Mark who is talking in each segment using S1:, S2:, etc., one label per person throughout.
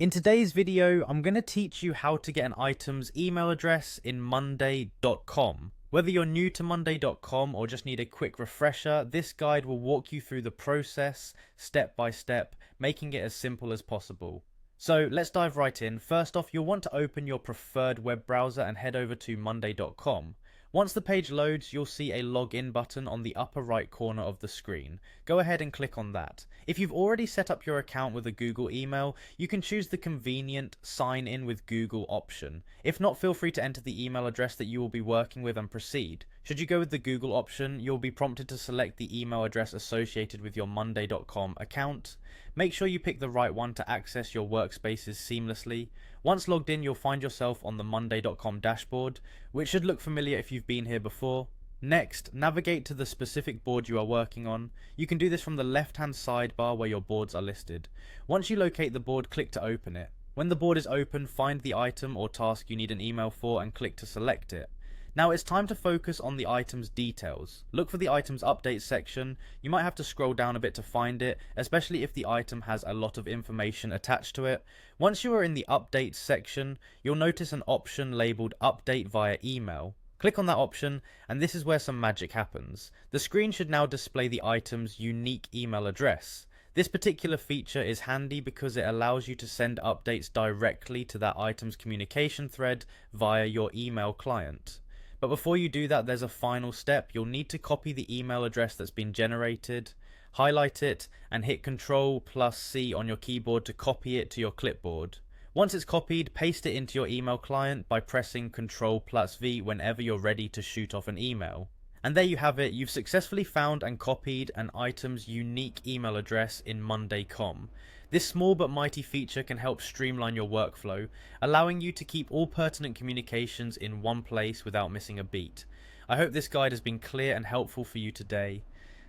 S1: In today's video, I'm going to teach you how to get an item's email address in Monday.com. Whether you're new to Monday.com or just need a quick refresher, this guide will walk you through the process step by step, making it as simple as possible. So let's dive right in. First off, you'll want to open your preferred web browser and head over to Monday.com. Once the page loads, you'll see a login button on the upper right corner of the screen. Go ahead and click on that. If you've already set up your account with a Google email, you can choose the convenient sign in with Google option. If not, feel free to enter the email address that you will be working with and proceed. Should you go with the Google option, you'll be prompted to select the email address associated with your Monday.com account. Make sure you pick the right one to access your workspaces seamlessly. Once logged in, you'll find yourself on the Monday.com dashboard, which should look familiar if you've been here before. Next, navigate to the specific board you are working on. You can do this from the left-hand sidebar where your boards are listed. Once you locate the board, click to open it. When the board is open, find the item or task you need an email for and click to select it. Now it's time to focus on the item's details. Look for the item's update section. You might have to scroll down a bit to find it, especially if the item has a lot of information attached to it. Once you are in the update section, you'll notice an option labeled update via email. Click on that option and this is where some magic happens. The screen should now display the item's unique email address. This particular feature is handy because it allows you to send updates directly to that item's communication thread via your email client. But before you do that, there's a final step. You'll need to copy the email address that's been generated, highlight it, and hit Ctrl+C on your keyboard to copy it to your clipboard. Once it's copied, paste it into your email client by pressing Ctrl+V whenever you're ready to shoot off an email. And there you have it, you've successfully found and copied an item's unique email address in Monday.com. This small but mighty feature can help streamline your workflow, allowing you to keep all pertinent communications in one place without missing a beat. I hope this guide has been clear and helpful for you today.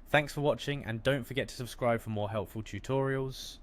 S1: Thanks for watching and don't forget to subscribe for more helpful tutorials.